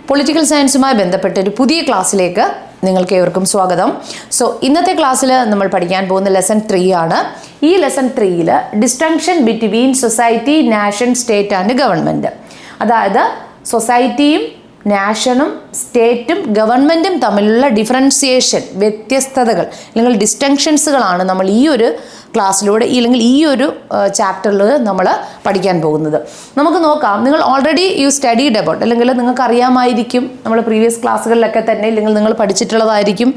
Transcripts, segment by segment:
Political സയൻസുമായി ബന്ധപ്പെട്ട ഒരു പുതിയ ക്ലാസ്സിലേക്ക് നിങ്ങൾക്ക് ഏവർക്കും സ്വാഗതം. സോ ഇന്നത്തെ ക്ലാസ്സിൽ നമ്മൾ പഠിക്കാൻ പോകുന്ന ലെസൺ 3 ആണ്. ഈ ലെസൺ 3-ൽ distinction between society, nation, state and government, അതായത് സൊസൈറ്റിയും നാഷനും സ്റ്റേറ്റും ഗവൺമെൻറ്റും തമ്മിലുള്ള ഡിഫറൻസിയേഷൻ, വ്യത്യസ്തതകൾ അല്ലെങ്കിൽ ഡിസ്റ്റിങ്ഷൻസുകളാണ് നമ്മൾ ഈ ഒരു ക്ലാസ്സിലൂടെ അല്ലെങ്കിൽ ഈ ഒരു ചാപ്റ്ററിൽ നമ്മൾ പഠിക്കാൻ പോകുന്നത്. നമുക്ക് നോക്കാം. നിങ്ങൾ ഓൾറെഡി സ്റ്റഡീഡ് അബൌട്ട്, അല്ലെങ്കിൽ നിങ്ങൾക്ക് അറിയാമായിരിക്കും, നമ്മൾ പ്രീവിയസ് ക്ലാസ്സുകളിലൊക്കെ തന്നെ ഇല്ലെങ്കിൽ നിങ്ങൾ പഠിച്ചിട്ടുള്ളതായിരിക്കും.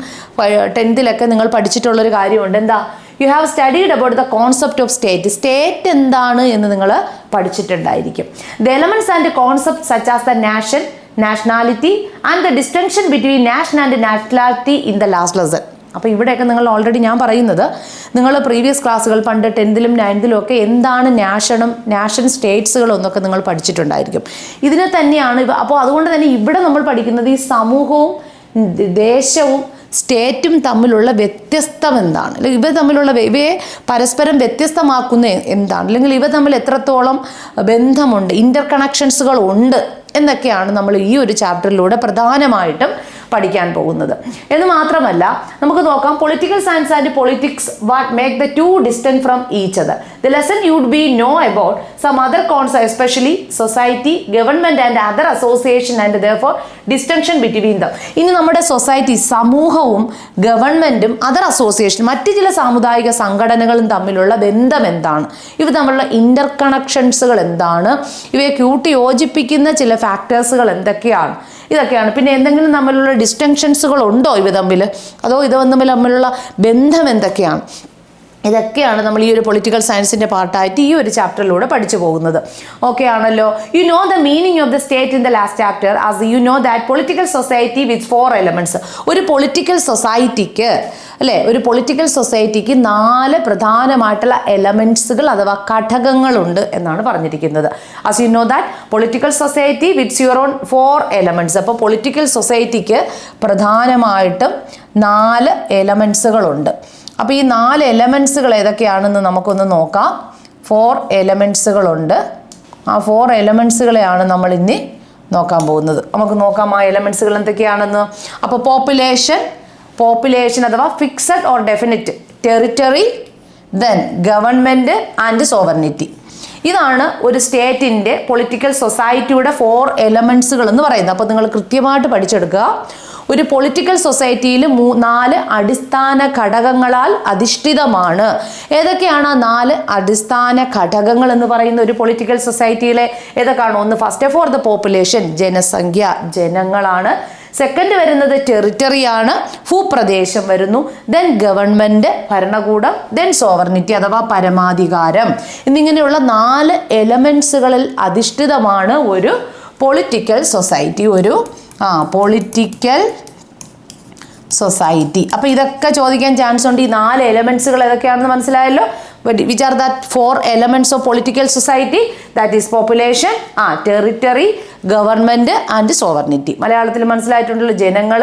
10th നിങ്ങൾ പഠിച്ചിട്ടുള്ളൊരു കാര്യമുണ്ട്. എന്താ? You have studied about the concept of state. State എന്താണ് എന്ന് നിങ്ങൾ പഠിച്ചിട്ടുണ്ടായിരിക്കും. The elements and concept such as the nation, nationality and the distinction between nation and nationality in the last lesson. അപ്പോൾ ഇവിടെയൊക്കെ നിങ്ങൾ ഓൾറെഡി ഞാൻ പറയുന്നത്, നിങ്ങൾ പ്രീവിയസ് ക്ലാസ്സുകൾ പണ്ട് 10th-ലും 9th-ലും ഒക്കെ എന്താണ് നാഷൻ സ്റ്റേറ്റ്സുകളും എന്നൊക്കെ നിങ്ങൾ പഠിച്ചിട്ടുണ്ടായിരിക്കും. ഇതിനെ തന്നെയാണ് അപ്പോൾ അതുകൊണ്ട് തന്നെ ഇവിടെ നമ്മൾ പഠിക്കുന്നത് ഈ സമൂഹവും ദേശവും സ്റ്റേറ്റും തമ്മിലുള്ള വ്യത്യസ്തം എന്താണ്, അല്ലെങ്കിൽ ഇവ തമ്മിലുള്ള ഇവയെ പരസ്പരം വ്യത്യസ്തമാക്കുന്ന എന്താണ്, അല്ലെങ്കിൽ ഇവ തമ്മിൽ എത്രത്തോളം ബന്ധമുണ്ട്, ഇൻ്റർ കണക്ഷൻസുകൾ ഉണ്ട് എന്നൊക്കെയാണ് നമ്മൾ ഈ ഒരു ചാപ്റ്ററിലൂടെ പ്രധാനമായിട്ടും പഠിക്കാൻ പോകുന്നത്. എന്ന് മാത്രമല്ല നമുക്ക് നോക്കാം, political science and politics what make the two distant from each other. The lesson would be know about some other concept, especially society, government and other association and therefore distinction between them. ഇനി നമ്മുടെ society, സമൂഹവും ഗവൺമെന്റും other association, മറ്റ് ചില സാമുദായിക സംഘടനകളും തമ്മിലുള്ള ബന്ധം എന്താണ്, ഇവ തമ്മിലുള്ള ഇന്റർ കണക്ഷൻസുകൾ എന്താണ്, ഇവയെ കൂട്ടി യോജിപ്പിക്കുന്ന ചില ഫാക്ടേഴ്സുകൾ എന്തൊക്കെയാണ്, ഇതൊക്കെയാണ്. പിന്നെ എന്തെങ്കിലും തമ്മിലുള്ള ഡിസ്റ്റിങ്ഷൻസുകൾ ഉണ്ടോ ഇവ തമ്മിൽ, അതോ ഇത് തമ്മിലുള്ള ബന്ധം എന്തൊക്കെയാണ്, ഇതൊക്കെയാണ് നമ്മൾ ഈ ഒരു പൊളിറ്റിക്കൽ സയൻസിൻ്റെ പാർട്ടായിട്ട് ഈ ഒരു ചാപ്റ്ററിലൂടെ പഠിച്ചു പോകുന്നത്. ഓക്കെ ആണല്ലോ. You know the meaning of the state in the last chapter as you know that political society with 4 elements. ഒരു പൊളിറ്റിക്കൽ സൊസൈറ്റിക്ക് അല്ലേ, ഒരു പൊളിറ്റിക്കൽ സൊസൈറ്റിക്ക് 4 പ്രധാനമായിട്ടുള്ള എലമെന്റ്സുകൾ അഥവാ ഘടകങ്ങളുണ്ട് എന്നാണ് പറഞ്ഞിരിക്കുന്നത്. As you know that political society wits your own 4 elements. അപ്പോൾ പൊളിറ്റിക്കൽ സൊസൈറ്റിക്ക് പ്രധാനമായിട്ടും 4 എലമെന്റ്സുകളുണ്ട്. അപ്പോൾ ഈ 4 എലമെന്റ്സുകൾ ഏതൊക്കെയാണെന്ന് നമുക്കൊന്ന് നോക്കാം. 4 എലമെന്റ്സുകളുണ്ട്. ആ 4 എലമെന്റ്സുകളെയാണ് നമ്മൾ ഇനി നോക്കാൻ പോകുന്നത്. നമുക്ക് നോക്കാം ആ എലമെന്റ്സുകൾ എന്തൊക്കെയാണെന്ന്. അപ്പോൾ പോപ്പുലേഷൻ അഥവാ fixed or definite, territory, then government and sovereignty. ഇതാണ് ഒരു സ്റ്റേറ്റിൻ്റെ പൊളിറ്റിക്കൽ സൊസൈറ്റിയുടെ 4 എലമെന്റ്സുകൾ എന്ന് പറയുന്നത്. അപ്പോൾ നിങ്ങൾ കൃത്യമായിട്ട് പഠിച്ചെടുക്കുക. ഒരു പൊളിറ്റിക്കൽ സൊസൈറ്റിയിൽ 4 അടിസ്ഥാന ഘടകങ്ങളാൽ അധിഷ്ഠിതമാണ്. ഏതൊക്കെയാണ് ആ 4 അടിസ്ഥാന ഘടകങ്ങൾ എന്ന് പറയുന്ന ഒരു പൊളിറ്റിക്കൽ സൊസൈറ്റിയിലെ? ഏതൊക്കെയാണ്? ഒന്ന്, first of all the population, ജനസംഖ്യ, ജനങ്ങളാണ്. സെക്കൻഡ് വരുന്നത് ടെറിറ്ററിയാണ്, ഭൂപ്രദേശം വരുന്നു. ദെൻ ഗവൺമെന്റ്, ഭരണകൂടം. ദെൻ സോവർണിറ്റി അഥവാ പരമാധികാരം. എന്നിങ്ങനെയുള്ള 4 എലമെന്റ്സുകളിൽ അധിഷ്ഠിതമാണ് ഒരു പൊളിറ്റിക്കൽ സൊസൈറ്റി, ഒരു പൊളിറ്റിക്കൽ സൊസൈറ്റി. അപ്പോൾ ഇതൊക്കെ ചോദിക്കാൻ ചാൻസ് ഉണ്ട്. ഈ 4 എലമെന്റ്സുകൾ ഏതൊക്കെയാണെന്ന് മനസ്സിലായല്ലോ. Which are that 4 elements of political society? That is population, territory, government and sovereignty. മലയാളത്തിൽ മനസ്സിലായിട്ടുണ്ടല്ലോ. ജനങ്ങൾ,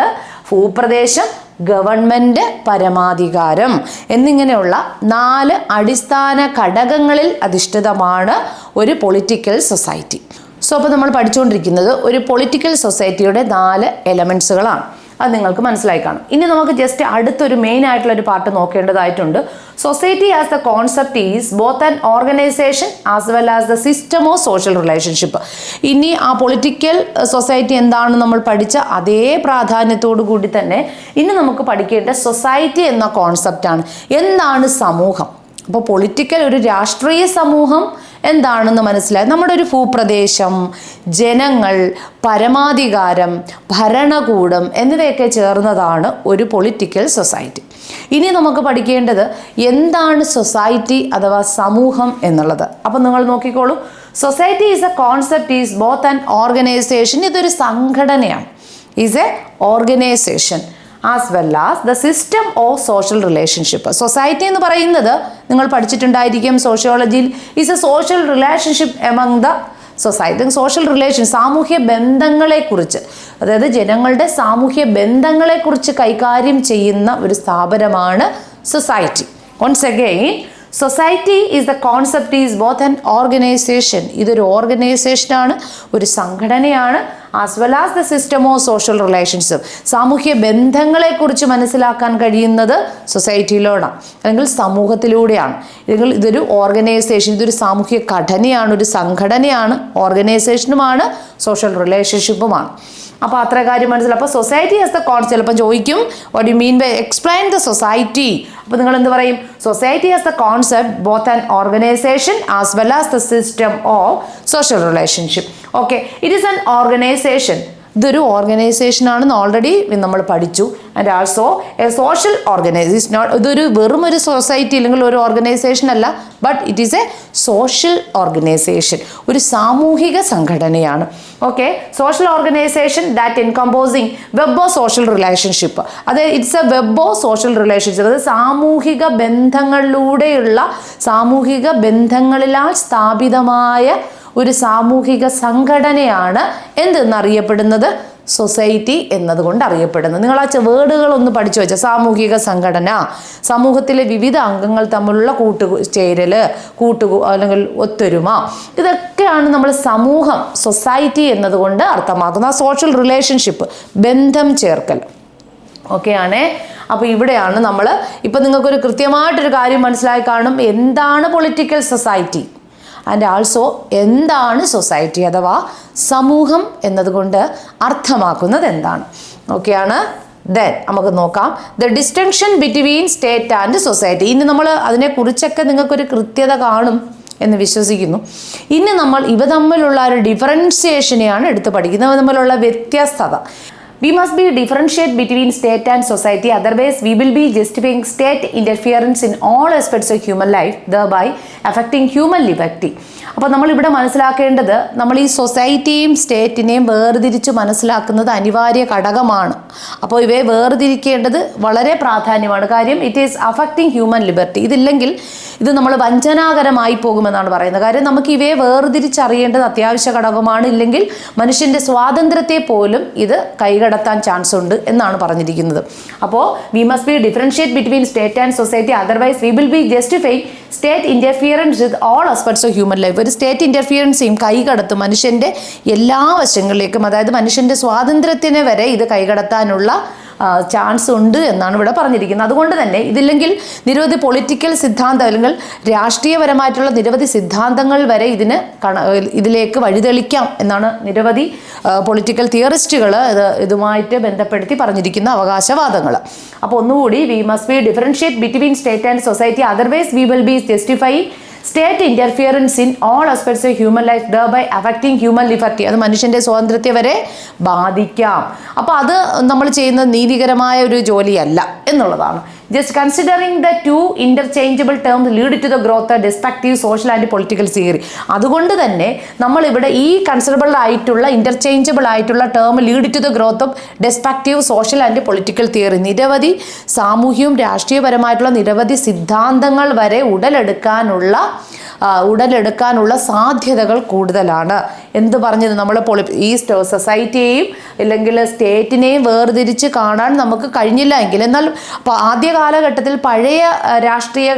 ഭൂപ്രദേശം, ഗവൺമെന്റ്, പരമാധികാരം എന്നിങ്ങനെയുള്ള 4 അടിസ്ഥാന ഘടകങ്ങളിൽ അധിഷ്ഠിതമാണ് ഒരു പൊളിറ്റിക്കൽ സൊസൈറ്റി. സോ അപ്പോൾ നമ്മൾ പഠിച്ചുകൊണ്ടിരിക്കുന്നത് ഒരു പൊളിറ്റിക്കൽ സൊസൈറ്റിയുടെ 4 എലമെന്റ്സുകളാണ്. അത് നിങ്ങൾക്ക് മനസ്സിലായി കാണും. ഇനി നമുക്ക് ജസ്റ്റ് അടുത്തൊരു മെയിൻ ആയിട്ടുള്ള ഒരു പാർട്ട് നോക്കേണ്ടതായിട്ടുണ്ട്. Society as the concept is both an organisation as well as the system of social relationship. ഇനി ആ പൊളിറ്റിക്കൽ സൊസൈറ്റി എന്താണെന്ന് നമ്മൾ പഠിച്ച അതേ പ്രാധാന്യത്തോടു കൂടി തന്നെ ഇനി നമുക്ക് പഠിക്കേണ്ട സൊസൈറ്റി എന്ന കോൺസെപ്റ്റാണ്. എന്താണ് സമൂഹം? അപ്പോൾ പൊളിറ്റിക്കൽ, ഒരു രാഷ്ട്രീയ സമൂഹം എന്താണെന്ന് മനസ്സിലായി. നമ്മുടെ ഒരു ഭൂപ്രദേശം, ജനങ്ങൾ, പരമാധികാരം, ഭരണകൂടം എന്നിവയൊക്കെ ചേർന്നതാണ് ഒരു പൊളിറ്റിക്കൽ സൊസൈറ്റി. ഇനി നമുക്ക് പഠിക്കേണ്ടത് എന്താണ് സൊസൈറ്റി അഥവാ സമൂഹം എന്നുള്ളത്. അപ്പം നിങ്ങൾ നോക്കിക്കോളൂ. Society is a concept is both an organisation. ഇതൊരു സംഘടനയാണ്. Is a organisation as well as the system of social relationship. Society എന്ന് പറയുന്നത് നിങ്ങൾ പഠിച്ചിട്ടുണ്ടായിരിക്കും സോഷ്യോളജിയിൽ. Is a social relationship among the society. Social relation, സാമൂഹ്യ ബന്ധങ്ങളെക്കുറിച്ച്, അതായത് ജനങ്ങളുടെ സാമൂഹ്യ ബന്ധങ്ങളെക്കുറിച്ച് കൈകാര്യം ചെയ്യുന്ന ഒരു സ്ഥാപനമാണ് society. Once again, society is the concept is both an organisation. ഇതൊരു ഓർഗനൈസേഷനാണ്, ഒരു സംഘടനയാണ്. As well as the system of social relationship. സാമൂഹ്യ ബന്ധങ്ങളെക്കുറിച്ച് മനസ്സിലാക്കാൻ കഴിയുന്നത് സൊസൈറ്റിയിലൂടെയാണ്, അല്ലെങ്കിൽ സമൂഹത്തിലൂടെയാണ്. അല്ലെങ്കിൽ ഇതൊരു ഓർഗനൈസേഷൻ, ഇതൊരു സാമൂഹ്യ ഘടനയാണ്, ഒരു സംഘടനയാണ്, ഓർഗനൈസേഷനുമാണ്, സോഷ്യൽ റിലേഷൻഷിപ്പുമാണ്. അപ്പോൾ അത്ര കാര്യം മനസ്സിലാവും. അപ്പോൾ സൊസൈറ്റി ആസ് ദ കോൺസെപ്റ്റ് ചിലപ്പോൾ ചോദിക്കും, what you mean by explain the society. അപ്പോൾ നിങ്ങൾ എന്ത് പറയും? Society as the concept both an organisation as well as the system of social relationship. Okay, it is an organisation. ഇതൊരു ഓർഗനൈസേഷനാണെന്ന് already നമ്മൾ പഠിച്ചു. And also a social organisation. ഇതൊരു വെറും ഒരു സൊസൈറ്റി അല്ലെങ്കിൽ ഒരു ഓർഗനൈസേഷൻ അല്ല, but it is a social organisation, ഒരു സാമൂഹിക സംഘടനയാണ്. Okay, social organisation that encompassing web of social relationship. അത് it's A web of social relationship. അത് സാമൂഹിക ബന്ധങ്ങളിലൂടെയുള്ള, സാമൂഹിക ബന്ധങ്ങളിലാൽ സ്ഥാപിതമായ ഒരു സാമൂഹിക സംഘടനയാണ് എന്തെന്നറിയപ്പെടുന്നത്? സൊസൈറ്റി എന്നതുകൊണ്ട് അറിയപ്പെടുന്നത്. നിങ്ങൾ ആ വേർഡുകളൊന്ന് പഠിച്ചു വെച്ചാൽ, സാമൂഹിക സംഘടന, സമൂഹത്തിലെ വിവിധ അംഗങ്ങൾ തമ്മിലുള്ള കൂട്ടുചേരൽ, അല്ലെങ്കിൽ ഒത്തൊരുമ, ഇതൊക്കെയാണ് നമ്മൾ സമൂഹം, സൊസൈറ്റി എന്നതുകൊണ്ട് അർത്ഥമാക്കുന്നത്. ആ സോഷ്യൽ റിലേഷൻഷിപ്പ്, ബന്ധം ചേർക്കൽ ഒക്കെയാണേ. അപ്പോൾ ഇവിടെയാണ് നമ്മൾ ഇപ്പം നിങ്ങൾക്കൊരു കൃത്യമായിട്ടൊരു കാര്യം മനസ്സിലായി കാണും, എന്താണ് പൊളിറ്റിക്കൽ സൊസൈറ്റി ആൻഡ് ആൾസോ എന്താണ് സൊസൈറ്റി അഥവാ സമൂഹം എന്നതുകൊണ്ട് അർത്ഥമാക്കുന്നത് എന്താണ്. ഓക്കെയാണ്. ദെൻ നമുക്ക് നോക്കാം the distinction between state and society. ഇനി നമ്മൾ അതിനെക്കുറിച്ചൊക്കെ നിങ്ങൾക്കൊരു കൃത്യത കാണും എന്ന് വിശ്വസിക്കുന്നു. ഇനി നമ്മൾ ഇവ തമ്മിലുള്ള ഒരു ഡിഫറൻസിയേഷനെയാണ് എടുത്ത് പഠിക്കുന്നത്, ഇവ തമ്മിലുള്ള വ്യത്യസ്തത. We must be differentiate between state and society, otherwise we will be justifying state interference in all aspects of human life, thereby affecting human liberty. അപ്പോൾ നമ്മളിവിടെ മനസ്സിലാക്കേണ്ടത്, നമ്മൾ ഈ സൊസൈറ്റിയും സ്റ്റേറ്റിനെയും വേർതിരിച്ച് മനസ്സിലാക്കുന്നത് അനിവാര്യ ഘടകമാണ്. അപ്പോൾ ഇവയെ വേർതിരിക്കേണ്ടത് വളരെ പ്രാധാന്യമാണ്. കാര്യം it is affecting human liberty. ഇതില്ലെങ്കിൽ ഇത് നമ്മൾ വഞ്ചനാകരമായി പോകുമെന്നാണ് പറയുന്നത്. കാര്യം നമുക്ക് ഇവയെ വേർതിരിച്ചറിയേണ്ടത് അത്യാവശ്യ ഘടകമാണ്. ഇല്ലെങ്കിൽ മനുഷ്യൻ്റെ സ്വാതന്ത്ര്യത്തെ പോലും ഇത് കൈകടത്താൻ ചാൻസ് ഉണ്ട് എന്നാണ് പറഞ്ഞിരിക്കുന്നത്. അപ്പോൾ V must be differentiate between state and society, otherwise we will be justifying state interference with all aspects of human life. ഒരു സ്റ്റേറ്റ് ഇൻ്റർഫിയറൻസെയും കൈകടത്തും മനുഷ്യൻ്റെ എല്ലാ വശങ്ങളിലേക്കും, അതായത് മനുഷ്യൻ്റെ സ്വാതന്ത്ര്യത്തിനെ വരെ ഇത് കൈകടത്താനുള്ള ചാൻസ് ഉണ്ട് എന്നാണ് ഇവിടെ പറഞ്ഞിരിക്കുന്നത്. അതുകൊണ്ട് തന്നെ ഇതില്ലെങ്കിൽ നിരവധി പൊളിറ്റിക്കൽ സിദ്ധാന്തം അല്ലെങ്കിൽ രാഷ്ട്രീയപരമായിട്ടുള്ള നിരവധി സിദ്ധാന്തങ്ങൾ വരെ ഇതിലേക്ക് വഴിതെളിക്കാം എന്നാണ് നിരവധി പൊളിറ്റിക്കൽ തിയറിസ്റ്റുകൾ ഇതുമായിട്ട് ബന്ധപ്പെടുത്തി പറഞ്ഞിരിക്കുന്ന അവകാശവാദങ്ങൾ. അപ്പോൾ ഒന്നുകൂടി, we must be differentiate between state and society, otherwise we will be justifying state interference in all aspects of human life thereby affecting human liberty. അത് മനുഷ്യൻ്റെ സ്വാതന്ത്ര്യത്തെ വരെ ബാധിക്കാം. അപ്പോൾ അത് നമ്മൾ ചെയ്യുന്നത് നീതികരമായ ഒരു ജോലിയല്ല എന്നുള്ളതാണ്. Just considering the two interchangeable terms lead to the growth respective social and political theory. അതുകൊണ്ട് തന്നെ നമ്മളിവിടെ ഈ കൺസിഡറബിൾ ആയിട്ടുള്ള ഇൻ്റർചേഞ്ചബിൾ ആയിട്ടുള്ള term lead to the growth of respective social and political theory, നിരവധി സാമൂഹ്യവും രാഷ്ട്രീയപരമായിട്ടുള്ള നിരവധി സിദ്ധാന്തങ്ങൾ വരെ ഉടലെടുക്കാനുള്ള സാധ്യതകൾ കൂടുതലാണ്. എന്ത് പറഞ്ഞത്, നമ്മൾ ഈ സൊസൈറ്റിയെയും അല്ലെങ്കിൽ സ്റ്റേറ്റിനെയും വേർതിരിച്ച് കാണാൻ നമുക്ക് കഴിഞ്ഞില്ല എങ്കിൽ, എന്നാൽ ആദ്യ കാലഘട്ടത്തിൽ, പഴയ രാഷ്ട്രീയ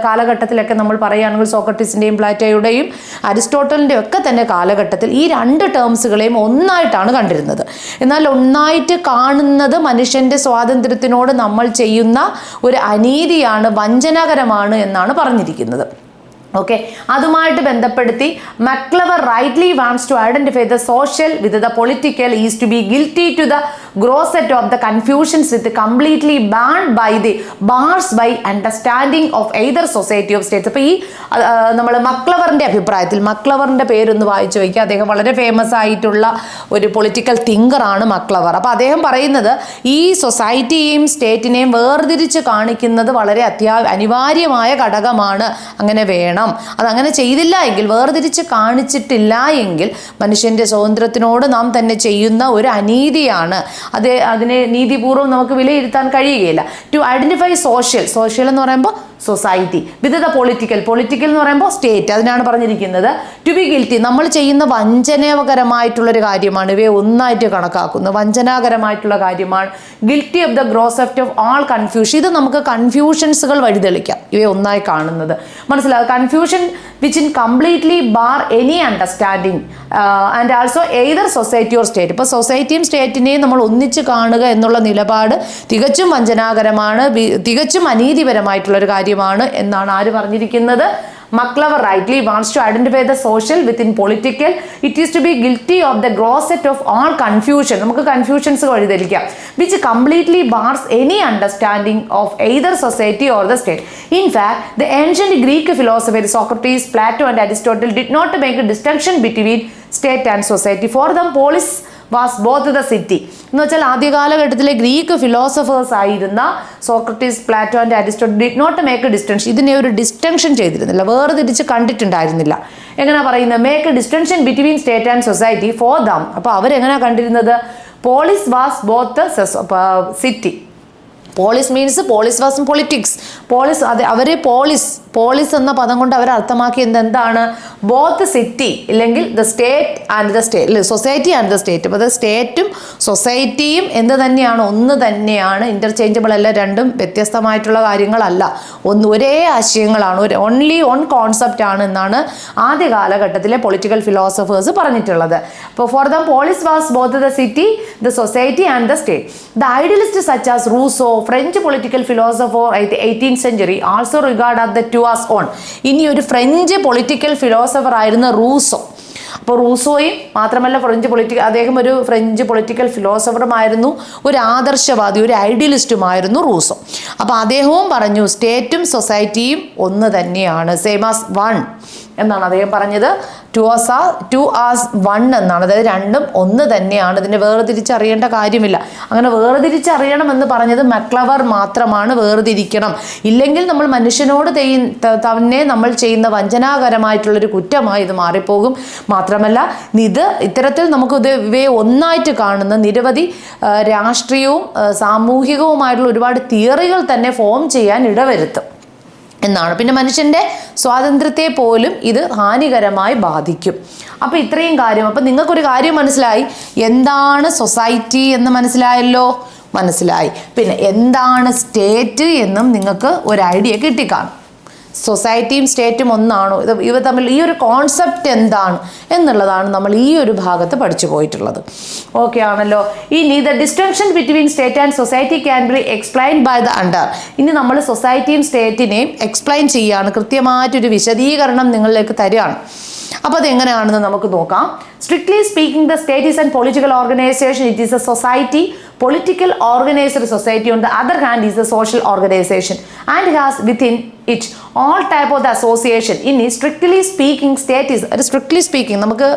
കാലഘട്ടത്തിലൊക്കെ നമ്മൾ പറയുകയാണെങ്കിൽ സോക്രട്ടീസിൻ്റെയും പ്ലാറ്റോയുടെയും അരിസ്റ്റോട്ടലിൻ്റെയും ഒക്കെ തന്നെ കാലഘട്ടത്തിൽ ഈ രണ്ട് ടേംസുകളെയും ഒന്നായിട്ടാണ് കണ്ടിരുന്നത്. എന്നാൽ ഒന്നായിട്ട് കാണുന്നത് മനുഷ്യൻ്റെ സ്വാതന്ത്ര്യത്തിനോട് നമ്മൾ ചെയ്യുന്ന ഒരു അനീതിയാണ്, വഞ്ചനാകരമാണ് എന്നാണ് പറഞ്ഞിരിക്കുന്നത്. ഓക്കെ, അതുമായിട്ട് ബന്ധപ്പെടുത്തി MacIver rightly wants to identify the social with the political is to be guilty to the grossest of the confusions with completely band by the bars by understanding of either society of states. അപ്പോൾ ഈ നമ്മൾ മക്ലവറിൻ്റെ അഭിപ്രായത്തിൽ, മക്ലവറിൻ്റെ പേരൊന്ന് വായിച്ചു വയ്ക്കുക. അദ്ദേഹം വളരെ famous ആയിട്ടുള്ള ഒരു പൊളിറ്റിക്കൽ തിങ്കറാണ് മക്ലവർ. അപ്പോൾ അദ്ദേഹം പറയുന്നത് ഈ സൊസൈറ്റിയെയും സ്റ്റേറ്റിനെയും വേർതിരിച്ച് കാണിക്കുന്നത് വളരെ അനിവാര്യമായ ഘടകമാണ്, അങ്ങനെ വേണം. അതങ്ങനെ ചെയ്തില്ല എങ്കിൽ, വേർതിരിച്ച് കാണിച്ചിട്ടില്ല എങ്കിൽ മനുഷ്യൻ്റെ സ്വാതന്ത്ര്യത്തിനോട് നാം തന്നെ ചെയ്യുന്ന ഒരു അനീതിയാണ്. അതിനെ നീതിപൂർവ്വം നമുക്ക് വിലയിരുത്താൻ കഴിയുകയില്ല. ടു ഐഡൻറ്റിഫൈ സോഷ്യൽ എന്ന് പറയുമ്പോൾ സൊസൈറ്റി വിത്ത് ദ പൊളിറ്റിക്കൽ എന്ന് പറയുമ്പോൾ സ്റ്റേറ്റ്, അതിനാണ് പറഞ്ഞിരിക്കുന്നത്. ടു ബി ഗിൽറ്റി, നമ്മൾ ചെയ്യുന്ന വഞ്ചനാകരമായിട്ടുള്ളൊരു കാര്യമാണ്, ഇവയെ ഒന്നായിട്ട് കണക്കാക്കുന്നത്, വഞ്ചനാകരമായിട്ടുള്ള കാര്യമാണ്. Guilty of the gross of all confusion, ഇത് നമുക്ക് കൺഫ്യൂഷൻസുകൾ വഴിതെളിക്കാം, ഇവയെ ഒന്നായി കാണുന്നത് മനസ്സിലാവും. Confusion which in completely bar any understanding and also either society or state. ഇപ്പോൾ സൊസൈറ്റിയും സ്റ്റേറ്റിനെയും നമ്മൾ ഒന്നിച്ച് കാണുക എന്നുള്ള നിലപാട് തികച്ചും വഞ്ചനാകരമാണ്, തികച്ചും അനീതിപരമായിട്ടുള്ളൊരു കാര്യമാണ് എന്നാണ് ആര് പറഞ്ഞിരിക്കുന്നത്? മക്ലവർ rightly wants to identify the social within political. It is to be guilty of the gross set of all confusion. നമുക്ക് confusions വഴിതെളിക്കാം. Which completely bars any understanding of either society or the state. In fact, the ancient Greek philosophers Socrates, Plato and Aristotle did not make a distinction between state and society. For them, polis was both the city. എന്ന് വെച്ചാൽ ആദ്യകാലഘട്ടത്തിലെ Greek philosophers ആയിരുന്ന Socrates, Plato and Aristotle did not make a distinction, ഇതിനെ ഒരു distinction ചെയ്തിരുന്നില്ല, വേർതിരിച്ച് കണ്ടിട്ടുണ്ടായിരുന്നില്ല. എങ്ങനെ പറയുന്നത്? Make a distinction between state and society for them. അപ്പോൾ അവരെങ്ങനെയാണ് കണ്ടിരുന്നത്? Polis was both city. Polis means polis was politics. Polis അത് അവർ പോളിസ് എന്ന പദം കൊണ്ട് അവർ അർത്ഥമാക്കിയത് എന്താണ്? ബോത്ത് സിറ്റി ഇല്ലെങ്കിൽ the state and the state, society and the state. അപ്പോൾ സ്റ്റേറ്റും സൊസൈറ്റിയും എന്ത് തന്നെയാണ്? ഒന്ന് തന്നെയാണ്, ഇൻ്റർചേഞ്ചബിൾ അല്ല, രണ്ടും വ്യത്യസ്തമായിട്ടുള്ള കാര്യങ്ങളല്ല, ഒരേ ആശയങ്ങളാണ്, ഓൺലി വൺ കോൺസെപ്റ്റ് ആണ് എന്നാണ് ആദ്യ കാലഘട്ടത്തിലെ പൊളിറ്റിക്കൽ ഫിലോസഫേഴ്സ് പറഞ്ഞിട്ടുള്ളത്. അപ്പോൾ for them polis was both the city, the society and the state. The idealist such as Rousseau, French political philosopher at the 18th century, also regarded the two as one. ഇനി ഒരു French political philosopher ആയിരുന്ന Rousseau. അപ്പോൾ റൂസോയും മാത്രമല്ല അദ്ദേഹം ഒരു French political ഫിലോസഫറുമായിരുന്നു, ഒരു ആദർശവാദി, ഒരു ഐഡിയലിസ്റ്റുമായിരുന്നു Rousseau. അപ്പോൾ അദ്ദേഹവും പറഞ്ഞു സ്റ്റേറ്റും സൊസൈറ്റിയും ഒന്ന് തന്നെയാണ്, സെയിം ആസ് വൺ എന്നാണ് അദ്ദേഹം പറഞ്ഞത്. ടു ആസ് വൺ എന്നാണ്, അതായത് രണ്ടും ഒന്ന് തന്നെയാണ്, ഇതിനെ വേർതിരിച്ചറിയേണ്ട കാര്യമില്ല. അങ്ങനെ വേർതിരിച്ചറിയണം എന്ന് പറഞ്ഞത് മക്ലവർ മാത്രമാണ്, വേർതിരിക്കണം, ഇല്ലെങ്കിൽ നമ്മൾ മനുഷ്യനോട് തന്നെ നമ്മൾ ചെയ്യുന്ന വഞ്ചനാകരമായിട്ടുള്ളൊരു കുറ്റമായി ഇത് മാറിപ്പോകും. മാത്രമല്ല ഇത്തരത്തിൽ നമുക്ക് ഇവയെ ഒന്നായിട്ട് കാണുന്ന നിരവധി രാഷ്ട്രീയവും സാമൂഹികവുമായിട്ടുള്ള ഒരുപാട് തിയറികൾ തന്നെ ഫോം ചെയ്യാൻ ഇടവരുത്തും എന്നാണ്. പിന്നെ മനുഷ്യൻ്റെ സ്വാതന്ത്ര്യത്തെ പോലും ഇത് ഹാനികരമായി ബാധിക്കും. അപ്പോൾ ഇത്രയും കാര്യം. അപ്പം നിങ്ങൾക്കൊരു കാര്യം മനസ്സിലായി, എന്താണ് സൊസൈറ്റി എന്ന് മനസ്സിലായല്ലോ? മനസ്സിലായി. പിന്നെ എന്താണ് സ്റ്റേറ്റ് എന്നും നിങ്ങൾക്ക് ഒരു ഐഡിയ കിട്ടിക്കാണും. സൊസൈറ്റിയും സ്റ്റേറ്റും ഒന്നാണോ, ഇവ തമ്മിൽ ഈ ഒരു കോൺസെപ്റ്റ് എന്താണ് എന്നുള്ളതാണ് നമ്മൾ ഈ ഒരു ഭാഗത്ത് പഠിച്ചു പോയിട്ടുള്ളത്. ഓക്കെ ആണല്ലോ. ഇനി the distinction between state and society can be explain by the under. ഇനി നമ്മൾ സൊസൈറ്റിയും സ്റ്റേറ്റിനെയും എക്സ്പ്ലെയിൻ ചെയ്യുകയാണ്, കൃത്യമായിട്ടൊരു വിശദീകരണം നിങ്ങളിലേക്ക് തരികയാണ്. അപ്പോൾ അതെങ്ങനെയാണെന്ന് നമുക്ക് നോക്കാം. Strictly speaking, the state is a political organization. It is a society, political organized society. On the other hand, is a social organization and has within it all type of the association. In strictly speaking, state is strictly speaking. നമുക്ക്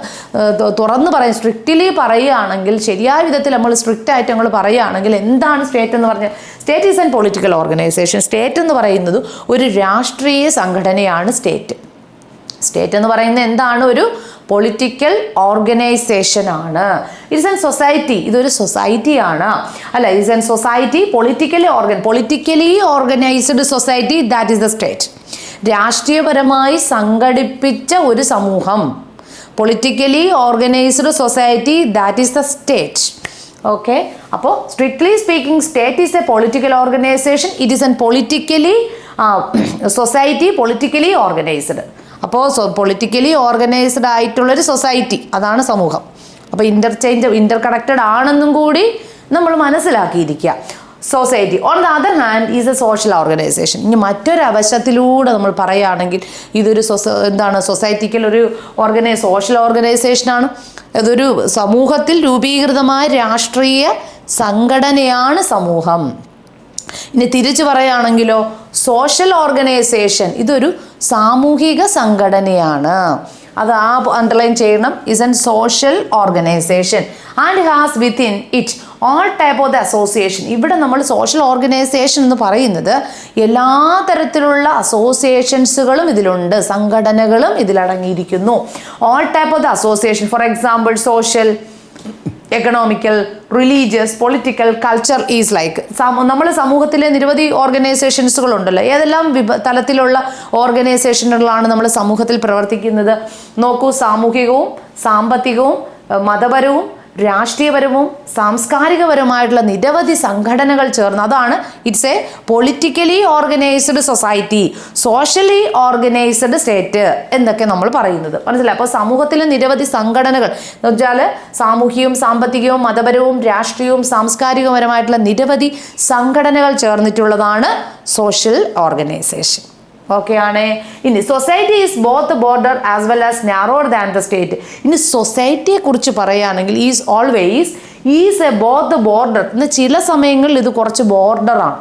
തുറന്ന് പറയാം, strictly പറയുകയാണെങ്കിൽ, ശരിയായ വിധത്തിൽ നമ്മൾ strict ആയിട്ട് നമ്മൾ പറയുകയാണെങ്കിൽ എന്താണ് സ്റ്റേറ്റ് എന്ന് പറഞ്ഞാൽ, state is an political organisation. State എന്ന് പറയുന്നത് ഒരു രാഷ്ട്രീയ സംഘടനയാണ്. സ്റ്റേറ്റ് എന്ന് പറയുന്നത് എന്താണ്? ഒരു പൊളിറ്റിക്കൽ ഓർഗനൈസേഷൻ ആണ്. ഇറ്റ്സ് ആൻ സൊസൈറ്റി, ഇതൊരു സൊസൈറ്റിയാണ്, അല്ല, it's an society politically organised society, that is the state. രാഷ്ട്രീയപരമായി സംഘടിപ്പിച്ച ഒരു സമൂഹം, politically organised society, that is the state. Okay. അപ്പോൾ strictly speaking state is a political organisation. It is an politically society, politically organised. അപ്പോൾ politically organised ആയിട്ടുള്ളൊരു society, അതാണ് സമൂഹം. അപ്പോൾ ഇന്റർ കണക്റ്റഡ് ആണെന്നും കൂടി നമ്മൾ മനസ്സിലാക്കിയിരിക്കുക. Society on the other hand is a social organisation. ഇനി മറ്റൊരു അവശത്തിലൂടെ നമ്മൾ പറയുകയാണെങ്കിൽ ഇതൊരു സൊസൈറ്റിക്കൽ ഒരു സോഷ്യൽ ഓർഗനൈസേഷനാണ്. ഇതൊരു സമൂഹത്തിൽ രൂപീകൃതമായ രാഷ്ട്രീയ സംഘടനയാണ് സമൂഹം. ഇനി തിരിച്ചു പറയുകയാണെങ്കിലോ, സോഷ്യൽ ഓർഗനൈസേഷൻ ഇതൊരു സാമൂഹിക സംഘടനയാണ്. അത് അണ്ടർലൈൻ ചെയ്യണം. Is an social organisation and has within it all type of the association. ഇവിടെ നമ്മൾ സോഷ്യൽ ഓർഗനൈസേഷൻ എന്ന് പറയുന്നത് എല്ലാ തരത്തിലുള്ള അസോസിയേഷൻസുകളും ഇതിലുണ്ട്, സംഘടനകളും ഇതിലടങ്ങിയിരിക്കുന്നു. All type of the association, for example social, economical, religious, political, culture is like. നമ്മൾ സമൂഹത്തിലെ നിരവധി ഓർഗനൈസേഷൻസുകളുണ്ടല്ലോ. ഏതെല്ലാം തലത്തിലുള്ള ഓർഗനൈസേഷനുകളാണ് നമ്മൾ സമൂഹത്തിൽ പ്രവർത്തിക്കുന്നത്? നോക്കൂ, സാമൂഹികവും സാമ്പത്തികവും മതപരവും രാഷ്ട്രീയപരവും സാംസ്കാരികപരമായിട്ടുള്ള നിരവധി സംഘടനകൾ ചേർന്ന്, അതാണ് it's A politically organised society, socially organised state എന്നൊക്കെ നമ്മൾ പറയുന്നത്. മനസ്സിലായി? അപ്പോൾ സമൂഹത്തിലെ നിരവധി സംഘടനകൾ എന്ന് വെച്ചാൽ സാമൂഹികവും സാമ്പത്തികവും മതപരവും രാഷ്ട്രീയവും സാംസ്കാരികപരമായിട്ടുള്ള നിരവധി സംഘടനകൾ ചേർന്നിട്ടുള്ളതാണ് സോഷ്യൽ ഓർഗനൈസേഷൻ. ഓക്കെ ആണ്. ഇനി society is both border as well as narrower than the state. ഇനി സൊസൈറ്റിയെ കുറിച്ച് പറയുകയാണെങ്കിൽ is always is a both border. ഇന്ന് ചില സമയങ്ങളിൽ ഇത് കുറച്ച് ബോർഡറാണ്,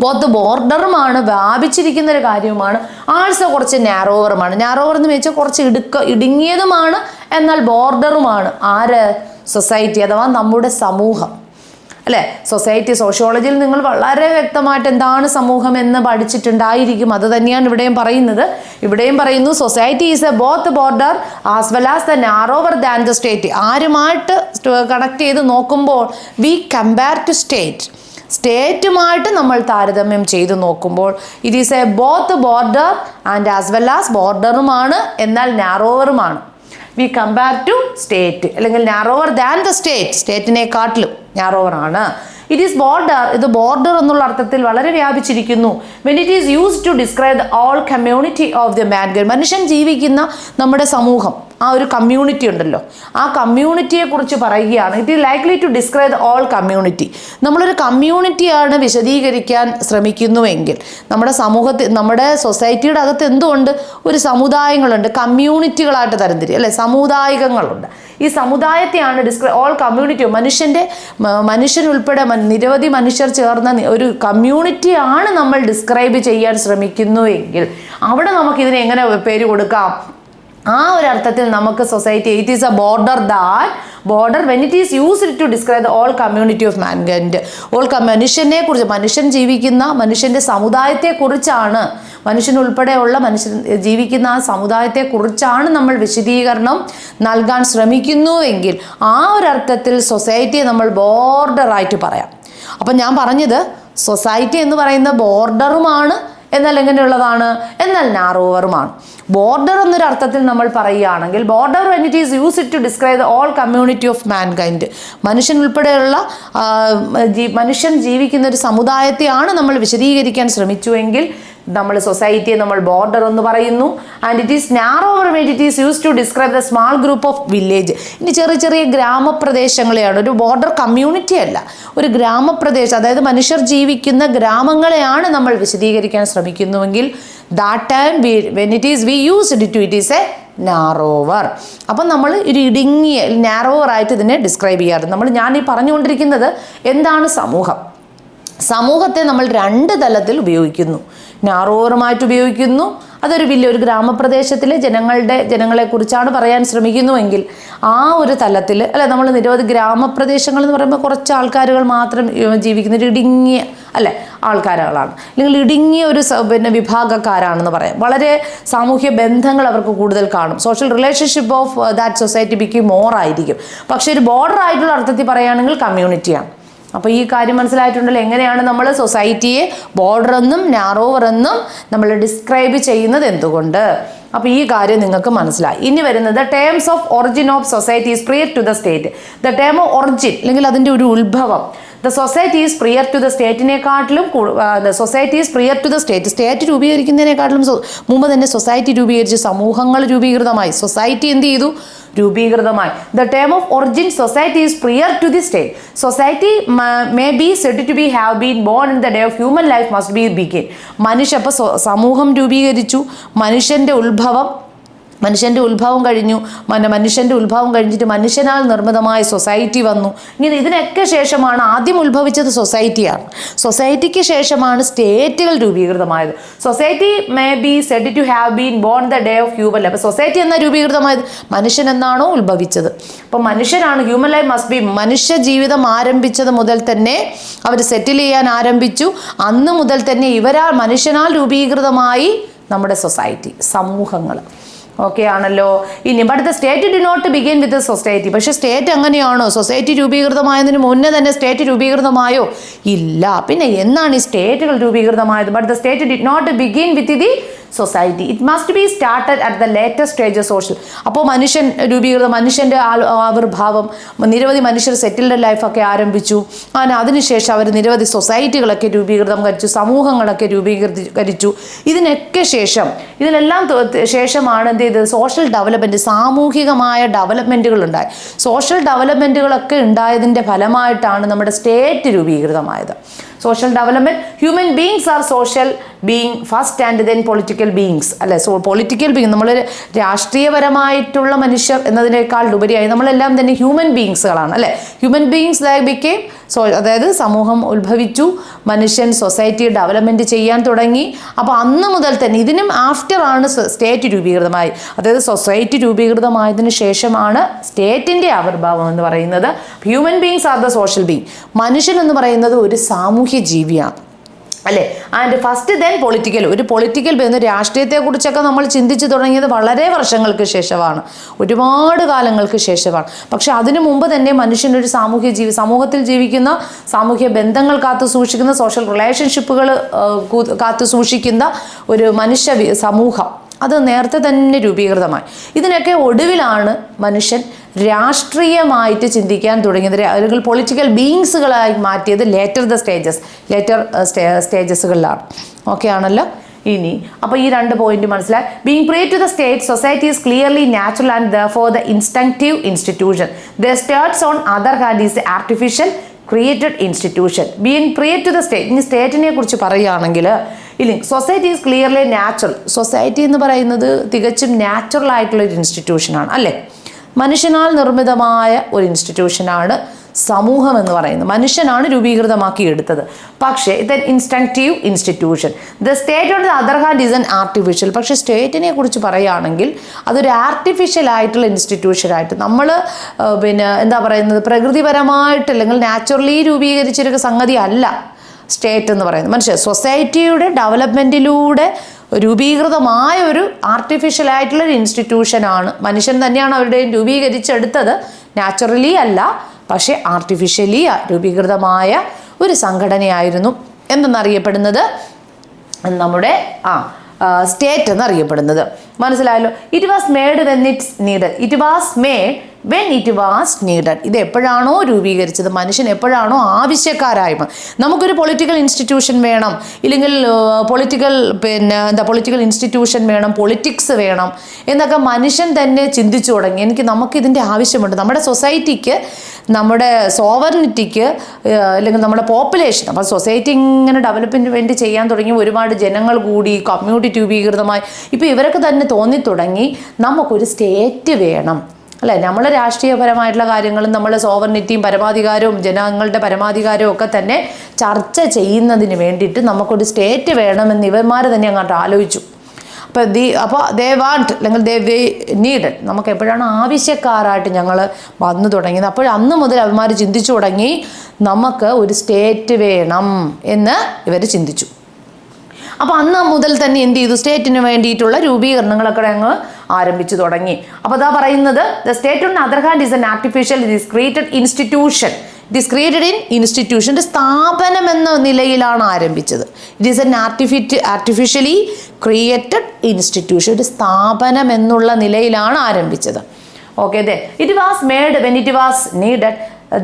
ബോത്ത് ബോർഡറുമാണ്, വ്യാപിച്ചിരിക്കുന്ന ഒരു കാര്യവുമാണ്. ആൾസോ കുറച്ച് നാരോവറുമാണ്. നാരോവർ എന്ന് വെച്ചാൽ കുറച്ച് ഇടുങ്ങിയതുമാണ്, എന്നാൽ ബോർഡറുമാണ്. ആര്? സൊസൈറ്റി അഥവാ നമ്മുടെ സമൂഹം, അല്ലേ? സൊസൈറ്റി സോഷ്യോളജിയിൽ നിങ്ങൾ വളരെ വ്യക്തമായിട്ട് എന്താണ് സമൂഹം എന്ന് പഠിച്ചിട്ടുണ്ടായിരിക്കും. അത് തന്നെയാണ് ഇവിടെയും പറയുന്നത്. ഇവിടെയും പറയുന്നു society is a both border as well as the narrower than the state. ആരുമായിട്ട് കണക്ട് ചെയ്ത് നോക്കുമ്പോൾ വി കമ്പയർ ടു സ്റ്റേറ്റ്, സ്റ്റേറ്റുമായിട്ട് നമ്മൾ താരതമ്യം ചെയ്ത് നോക്കുമ്പോൾ it is a both border and as well as ബോർഡറുമാണ്, എന്നാൽ നാരോവറുമാണ്. വി കമ്പയർ ടു സ്റ്റേറ്റ്, അല്ലെങ്കിൽ നാരോവർ ദാൻ ദ സ്റ്റേറ്റ്, സ്റ്റേറ്റിനെക്കാട്ടിലും നാരോവർ ആണ്. ഇറ്റ് ഈസ് ബോർഡർ, ഇത് ബോർഡർ എന്നുള്ള അർത്ഥത്തിൽ വളരെ വ്യാപിച്ചിരിക്കുന്നു. When it is used to describe the whole community of the mankind, മനുഷ്യൻ ജീവിക്കുന്ന നമ്മുടെ സമൂഹം, ആ ഒരു കമ്മ്യൂണിറ്റി ഉണ്ടല്ലോ, ആ കമ്മ്യൂണിറ്റിയെ കുറിച്ച് പറയുകയാണ്. It is likely to describe the whole community. നമ്മളൊരു കമ്മ്യൂണിറ്റിയാണ് വിശദീകരിക്കാൻ ശ്രമിക്കുന്നുവെങ്കിൽ, നമ്മുടെ സമൂഹത്തിൽ, നമ്മുടെ സൊസൈറ്റിയുടെ അകത്ത് എന്തുകൊണ്ട് ഒരു സമുദായങ്ങളുണ്ട്, കമ്മ്യൂണിറ്റികളായിട്ട് തരംതിരിയും, അല്ലെ? സമുദായികങ്ങളുണ്ട്. ഈ സമുദായത്തെയാണ് ഓൾ കമ്മ്യൂണിറ്റി, മനുഷ്യനുൾപ്പെടെ നിരവധി മനുഷ്യർ ചേർന്ന ഒരു കമ്മ്യൂണിറ്റിയാണ് നമ്മൾ ഡിസ്ക്രൈബ് ചെയ്യാൻ ശ്രമിക്കുന്നുവെങ്കിൽ അവിടെ നമുക്ക് ഇതിനെ എങ്ങനെ പേര് കൊടുക്കാം? ആ ഒരു അർത്ഥത്തിൽ നമുക്ക് society it is a border border when it is used to describe the whole community of mankind. മനുഷ്യനെ കുറിച്ച്, മനുഷ്യൻ ജീവിക്കുന്ന മനുഷ്യൻ്റെ സമുദായത്തെക്കുറിച്ചാണ്, മനുഷ്യനുൾപ്പെടെയുള്ള മനുഷ്യൻ ജീവിക്കുന്ന ആ സമുദായത്തെക്കുറിച്ചാണ് നമ്മൾ വിശദീകരണം നൽകാൻ ശ്രമിക്കുന്നുവെങ്കിൽ ആ ഒരു അർത്ഥത്തിൽ സൊസൈറ്റിയെ നമ്മൾ ബോർഡറായിട്ട് പറയാം. അപ്പം ഞാൻ പറഞ്ഞത് സൊസൈറ്റി എന്ന് പറയുന്ന ബോർഡറുമാണ്, എന്നാൽ എങ്ങനെയുള്ളതാണ്? എന്നാൽ നാരോവറുമാണ്. ബോർഡർ എന്നൊരു അർത്ഥത്തിൽ നമ്മൾ പറയുകയാണെങ്കിൽ border when it is used to describe the whole community of mankind, മനുഷ്യൻ ഉൾപ്പെടെയുള്ള മനുഷ്യൻ ജീവിക്കുന്ന ഒരു സമുദായത്തെയാണ് നമ്മൾ വിശദീകരിക്കാൻ ശ്രമിച്ചുവെങ്കിൽ നമ്മൾ സൊസൈറ്റിയെ നമ്മൾ ബോർഡർ എന്ന് പറയുന്നു. And it is narrower when it is used to describe the small group of village. ഇനി ചെറിയ ചെറിയ ഗ്രാമപ്രദേശങ്ങളെയാണ്, ഒരു ബോർഡർ കമ്മ്യൂണിറ്റി അല്ല, ഒരു ഗ്രാമപ്രദേശം, അതായത് മനുഷ്യർ ജീവിക്കുന്ന ഗ്രാമങ്ങളെയാണ് നമ്മൾ വിശദീകരിക്കാൻ ശ്രമിക്കുന്നുവെങ്കിൽ that time when it is we used it to it is a narrower. അപ്പം നമ്മൾ ഒരു ഇടുങ്ങിയ നാരോവർ ആയിട്ട് ഇതിനെ ഡിസ്ക്രൈബ് ചെയ്യാറ്. ഞാൻ ഈ പറഞ്ഞുകൊണ്ടിരിക്കുന്നത് എന്താണ് സമൂഹം. സമൂഹത്തെ നമ്മൾ രണ്ട് തലത്തിൽ ഉപയോഗിക്കുന്നു. നാരോവറുമായിട്ട് ഉപയോഗിക്കുന്നു, അതൊരു ഒരു ഗ്രാമപ്രദേശത്തിലെ ജനങ്ങളെക്കുറിച്ചാണ് പറയാൻ ശ്രമിക്കുന്നുവെങ്കിൽ ആ ഒരു തലത്തിൽ, അല്ലെ, നമ്മൾ നിരവധി ഗ്രാമപ്രദേശങ്ങൾ എന്ന് പറയുമ്പോൾ കുറച്ച് ആൾക്കാരുകൾ മാത്രം ജീവിക്കുന്ന ഒരു ഇടുങ്ങിയ, അല്ലെ, ആൾക്കാരുകളാണ്, അല്ലെങ്കിൽ ഇടുങ്ങിയ ഒരു വിഭാഗക്കാരാണെന്ന് പറയാം. വളരെ സാമൂഹ്യ ബന്ധങ്ങൾ അവർക്ക് കൂടുതൽ കാണും. Social relationship of that society become more ആയിരിക്കും. പക്ഷേ ഒരു ബോർഡർ ആയിട്ടുള്ള അർത്ഥത്തിൽ പറയുകയാണെങ്കിൽ കമ്മ്യൂണിറ്റിയാണ്. അപ്പോൾ ഈ കാര്യം മനസ്സിലായിട്ടുണ്ടല്ലോ, എങ്ങനെയാണ് നമ്മൾ സൊസൈറ്റിയെ ബോർഡർ എന്നും നാരോവർ എന്നും നമ്മൾ ഡിസ്ക്രൈബ് ചെയ്യുന്നത് എന്തുകൊണ്ട്. അപ്പോൾ ഈ കാര്യം നിങ്ങൾക്ക് മനസ്സിലായി. ഇനി വരുന്നത് terms of origin of society is prior to the state. The term of origin, അല്ലെങ്കിൽ അതിൻ്റെ ഒരു ഉത്ഭവം. The society is prior to the സ്റ്റേറ്റിനെക്കാട്ടിലും society is prior to the state രൂപീകരിക്കുന്നതിനെക്കാട്ടിലും മുമ്പ് തന്നെ സൊസൈറ്റി രൂപീകരിച്ച് സമൂഹങ്ങൾ രൂപീകൃതമായി. സൊസൈറ്റി എന്ത് ചെയ്തു? രൂപീകൃതമായി. The term of origin society is prior to the state. Society may be said to be have been born in the day of human life must be begin. അപ്പോൾ സമൂഹം രൂപീകരിച്ചു, മനുഷ്യൻ്റെ ഉത്ഭവം കഴിഞ്ഞു, മനുഷ്യൻ്റെ ഉത്ഭവം കഴിഞ്ഞിട്ട് മനുഷ്യനാൽ നിർമ്മിതമായ സൊസൈറ്റി വന്നു. ഇങ്ങനെ ഇതിനൊക്കെ ശേഷമാണ് ആദ്യം ഉത്ഭവിച്ചത് സൊസൈറ്റിയാണ്. സൊസൈറ്റിക്ക് ശേഷമാണ് സ്റ്റേറ്റുകൾ രൂപീകൃതമായത്. Society may be said to have been born the day of human life. അപ്പോൾ സൊസൈറ്റി എന്നാ രൂപീകൃതമായത്? മനുഷ്യൻ എന്നാണോ ഉത്ഭവിച്ചത്. അപ്പോൾ മനുഷ്യനാണ്, ഹ്യൂമൻ ലൈഫ് മസ്റ്റ് ബി, മനുഷ്യ ജീവിതം ആരംഭിച്ചത് മുതൽ തന്നെ അവർ സെറ്റിൽ ചെയ്യാൻ ആരംഭിച്ചു. അന്ന് മുതൽ തന്നെ മനുഷ്യനാൽ രൂപീകൃതമായി നമ്മുടെ സൊസൈറ്റി, സമൂഹങ്ങൾ. ഓക്കെ ആണല്ലോ. ഇനി but the state do not begin with society. പക്ഷേ സ്റ്റേറ്റ് എങ്ങനെയാണോ? സൊസൈറ്റി രൂപീകൃതമായതിന് മുന്നേ തന്നെ സ്റ്റേറ്റ് രൂപീകൃതമായോ? ഇല്ല. പിന്നെ എന്നാണ് ഈ സ്റ്റേറ്റുകൾ രൂപീകൃതമായത്? But the state did not begin with the society. It must be started at the later stage social. അപ്പോൾ മനുഷ്യൻ്റെ ആവിർഭാവം, നിരവധി മനുഷ്യർ സെറ്റിൽഡ് ലൈഫൊക്കെ ആരംഭിച്ചു. അങ്ങനെ അതിനുശേഷം അവർ നിരവധി സൊസൈറ്റികളൊക്കെ രൂപീകൃതം കഴിച്ചു, സമൂഹങ്ങളൊക്കെ രൂപീകരിച്ചു. ഇതിനെല്ലാം ശേഷമാണ് എന്ത് ചെയ്തത്? സോഷ്യൽ ഡെവലപ്മെൻറ്റ്, സാമൂഹികമായ ഡെവലപ്മെൻറ്റുകൾ ഉണ്ടായി. സോഷ്യൽ ഡെവലപ്മെൻറ്റുകളൊക്കെ ഉണ്ടായതിൻ്റെ ഫലമായിട്ടാണ് നമ്മുടെ സ്റ്റേറ്റ് രൂപീകൃതമായത്. Social development, human beings are social being first and then political beings അല്ലെ. പൊളിറ്റിക്കൽ ബീങ്, നമ്മൾ രാഷ്ട്രീയപരമായിട്ടുള്ള മനുഷ്യർ എന്നതിനേക്കാൾ ഉപരിയായി നമ്മളെല്ലാം തന്നെ ഹ്യൂമൻ ബീങ്സുകളാണ് അല്ലേ. ഹ്യൂമൻ ബീങ്സ് ബിക്കേം അതായത് സമൂഹം ഉത്ഭവിച്ചു, മനുഷ്യൻ സൊസൈറ്റി ഡെവലപ്മെൻറ്റ് ചെയ്യാൻ തുടങ്ങി. അപ്പോൾ അന്ന് മുതൽ തന്നെ ഇതിനും ആഫ്റ്റർ ആണ് സ്റ്റേറ്റ് രൂപീകൃതമായി. അതായത് സൊസൈറ്റി രൂപീകൃതമായതിനു ശേഷമാണ് സ്റ്റേറ്റിൻ്റെ ആവിർഭാവം എന്ന് പറയുന്നത്. Human beings are the social being. മനുഷ്യൻ എന്ന് പറയുന്നത് ഒരു സാമൂഹ്യ ജീവിയാണ് അല്ലേ. And first then political. ഒരു പൊളിറ്റിക്കൽ രാഷ്ട്രീയത്തെക്കുറിച്ചൊക്കെ നമ്മൾ ചിന്തിച്ചു തുടങ്ങിയത് വളരെ വർഷങ്ങൾക്ക് ശേഷമാണ്, ഒരുപാട് കാലങ്ങൾക്ക് ശേഷമാണ്. പക്ഷെ അതിനു മുമ്പ് തന്നെ മനുഷ്യനൊരു സാമൂഹ്യ ജീവി, സമൂഹത്തിൽ ജീവിക്കുന്ന, സാമൂഹ്യ ബന്ധങ്ങൾ കാത്തു സൂക്ഷിക്കുന്ന, സോഷ്യൽ റിലേഷൻഷിപ്പുകൾ കാത്തു സൂക്ഷിക്കുന്ന ഒരു മനുഷ്യ സമൂഹം അത് നേരത്തെ തന്നെ രൂപീകൃതമായി. ഇതിനൊക്കെ ഒടുവിലാണ് മനുഷ്യൻ രാഷ്ട്രീയമായിട്ട് ചിന്തിക്കാൻ തുടങ്ങിയത്, അല്ലെങ്കിൽ പൊളിറ്റിക്കൽ ബീയിങ്സുകളായി മാറ്റിയത് ലേറ്റർ സ്റ്റേജസുകളിലാണ്. ഓക്കെ ആണല്ലോ. ഇനി അപ്പോൾ ഈ രണ്ട് പോയിന്റ് മനസ്സിലായി. Being prior to the state, society is clearly natural and therefore the instinctive institution. The states on other hand is artificial created institution. Being prior to the state. ഇനി സ്റ്റേറ്റിനെ കുറിച്ച് പറയുകയാണെങ്കിൽ society is clearly natural. Society എന്ന് പറയുന്നത് തികച്ചും natural ആയിട്ടുള്ളൊരു ഇൻസ്റ്റിറ്റ്യൂഷനാണ് അല്ലേ. മനുഷ്യനാൽ നിർമ്മിതമായ ഒരു ഇൻസ്റ്റിറ്റ്യൂഷനാണ് സമൂഹം എന്ന് പറയുന്നത്. മനുഷ്യനാണ് രൂപീകൃതമാക്കി എടുത്തത്. പക്ഷേ ഇത് instinctive institution. The state on the other hand is an artificial. പക്ഷേ സ്റ്റേറ്റിനെ കുറിച്ച് പറയുകയാണെങ്കിൽ അതൊരു ആർട്ടിഫിഷ്യൽ ആയിട്ടുള്ള ഇൻസ്റ്റിറ്റ്യൂഷനായിട്ട് നമ്മൾ എന്താ പറയുന്നത്, പ്രകൃതിപരമായിട്ട് അല്ലെങ്കിൽ നാച്ചുറലി രൂപീകരിച്ചൊരു സംഗതി അല്ല സ്റ്റേറ്റ് എന്ന് പറയുന്നത്. മനുഷ്യ സൊസൈറ്റിയുടെ ഡെവലപ്മെൻറ്റിലൂടെ രൂപീകൃതമായ ഒരു ആർട്ടിഫിഷ്യൽ ആയിട്ടുള്ളൊരു ഇൻസ്റ്റിറ്റ്യൂഷനാണ്. മനുഷ്യൻ തന്നെയാണ് അവരുടെ രൂപീകരിച്ചെടുത്തത്, നാച്ചുറലി അല്ല, പക്ഷേ ആർട്ടിഫിഷ്യലി രൂപീകൃതമായ ഒരു സംഘടനയായിരുന്നു എന്തെന്നറിയപ്പെടുന്നത് നമ്മുടെ സ്റ്റേറ്റ് എന്നറിയപ്പെടുന്നത്. മനസ്സിലായല്ലോ. It was made when it's needed. It was made when it was needed. ഇത് എപ്പോഴാണോ രൂപീകരിച്ചത്, മനുഷ്യൻ എപ്പോഴാണോ ആവശ്യക്കാരായ്മ, നമുക്കൊരു പൊളിറ്റിക്കൽ ഇൻസ്റ്റിറ്റ്യൂഷൻ വേണം, ഇല്ലെങ്കിൽ പൊളിറ്റിക്കൽ ഇൻസ്റ്റിറ്റ്യൂഷൻ വേണം, പൊളിറ്റിക്സ് വേണം എന്നൊക്കെ മനുഷ്യൻ തന്നെ ചിന്തിച്ചു തുടങ്ങി. നമുക്കിതിൻ്റെ ആവശ്യമുണ്ട്. നമ്മുടെ സൊസൈറ്റിക്ക്, നമ്മുടെ സോവറിനിറ്റിക്ക്, അല്ലെങ്കിൽ നമ്മുടെ പോപ്പുലേഷൻ, അപ്പോൾ സൊസൈറ്റി ഇങ്ങനെ ഡെവലപ്പിന് വേണ്ടി ചെയ്യാൻ തുടങ്ങി, ഒരുപാട് ജനങ്ങൾ കൂടി, കമ്മ്യൂണിറ്റി രൂപീകൃതമായി. ഇപ്പോൾ ഇവരൊക്കെ തന്നെ തോന്നിത്തുടങ്ങി നമുക്കൊരു സ്റ്റേറ്റ് വേണം അല്ലേ. നമ്മൾ രാഷ്ട്രീയപരമായിട്ടുള്ള കാര്യങ്ങളും നമ്മൾ സോവറിനിറ്റിയും പരമാധികാരവും ജനങ്ങളുടെ പരമാധികാരവും ഒക്കെ തന്നെ ചർച്ച ചെയ്യുന്നതിന് വേണ്ടിയിട്ട് നമുക്കൊരു സ്റ്റേറ്റ് വേണമെന്ന് ഇവന്മാർ തന്നെ അങ്ങോട്ട് ആലോചിച്ചു. അപ്പോൾ ദേ വാണ്ട് അല്ലെങ്കിൽ ദേ നീഡ്, നമുക്ക് എപ്പോഴാണ് ആവശ്യക്കാരായിട്ട് ഞങ്ങൾ വന്നു തുടങ്ങിയത്, അപ്പോൾ അന്ന് മുതൽ അവന്മാർ ചിന്തിച്ചു തുടങ്ങി നമുക്ക് ഒരു സ്റ്റേറ്റ് വേണം എന്ന് ഇവർ ചിന്തിച്ചു. അപ്പോൾ അന്ന് മുതൽ തന്നെ എന്ത് ചെയ്തു, സ്റ്റേറ്റിന് വേണ്ടിയിട്ടുള്ള രൂപീകരണങ്ങളൊക്കെ അങ്ങ് ആരംഭിച്ചു തുടങ്ങി. അപ്പോൾ അതാ പറയുന്നത്, the state on other hand is an artificial, it is created institution. It is created in institution. ഒരു സ്ഥാപനം എന്ന നിലയിലാണ് ആരംഭിച്ചത്. It is N artificially created institution. ഒരു സ്ഥാപനം എന്നുള്ള നിലയിലാണ് ആരംഭിച്ചത്. Okay, it was made when it was needed.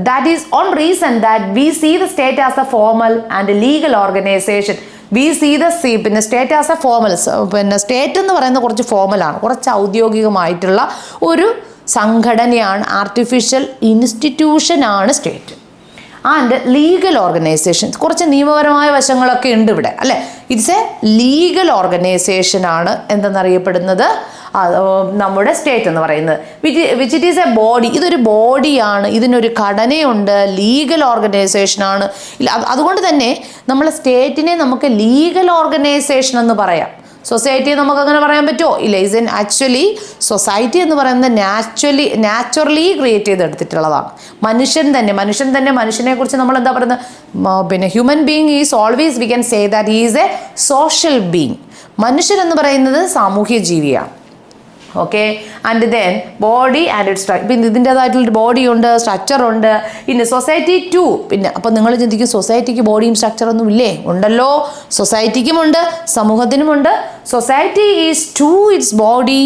That is on reason that we see the state as a formal and legal organization. We see the state as a formal. State എന്ന് പറയുന്നത് കുറച്ച് ഫോമലാണ്, കുറച്ച് ഔദ്യോഗികമായിട്ടുള്ള ഒരു സംഘടനയാണ്, artificial ഇൻസ്റ്റിറ്റ്യൂഷനാണ് state. And legal organization, കുറച്ച് നിയമപരമായ വശങ്ങളൊക്കെ ഉണ്ട് ഇവിടെ അല്ലേ. ഇറ്റ്സ് എ ലീഗൽ ഓർഗനൈസേഷനാണ് എന്തെന്നറിയപ്പെടുന്നത് നമ്മുടെ സ്റ്റേറ്റ് എന്ന് പറയുന്നത്. Which it is a body. ഇതൊരു ബോഡിയാണ്, ഇതിനൊരു ഘടനയുണ്ട്, ലീഗൽ ഓർഗനൈസേഷനാണ്. അതുകൊണ്ട് തന്നെ നമ്മളെ സ്റ്റേറ്റിനെ നമുക്ക് ലീഗൽ ഓർഗനൈസേഷൻ എന്ന് പറയാം. സൊസൈറ്റിയെ നമുക്കങ്ങനെ പറയാൻ പറ്റുമോ? ഇല്ല. ആക്ച്വലി സൊസൈറ്റി എന്ന് പറയുന്നത് നാച്ചുറലി ക്രിയേറ്റ് ചെയ്തെടുത്തിട്ടുള്ളതാണ്. മനുഷ്യൻ തന്നെ മനുഷ്യനെ കുറിച്ച് നമ്മൾ എന്താ പറയുന്നത്, human being is always we can say that he is a social being. മനുഷ്യൻ എന്ന് പറയുന്നത് സാമൂഹ്യ ജീവിയാണ്. Okay. And then body and it structure. പിന്നെ ഇതിൻ്റെതായിട്ടുള്ളൊരു ബോഡി ഉണ്ട്, സ്ട്രക്ചർ ഉണ്ട്. പിന്നെ സൊസൈറ്റി ടു. പിന്നെ അപ്പോൾ നിങ്ങൾ ചിന്തിക്കും സൊസൈറ്റിക്ക് ബോഡിയും സ്ട്രക്ചറൊന്നും ഇല്ലേ? ഉണ്ടല്ലോ, സൊസൈറ്റിക്കുമുണ്ട്, സമൂഹത്തിനുമുണ്ട്. Society is to its body,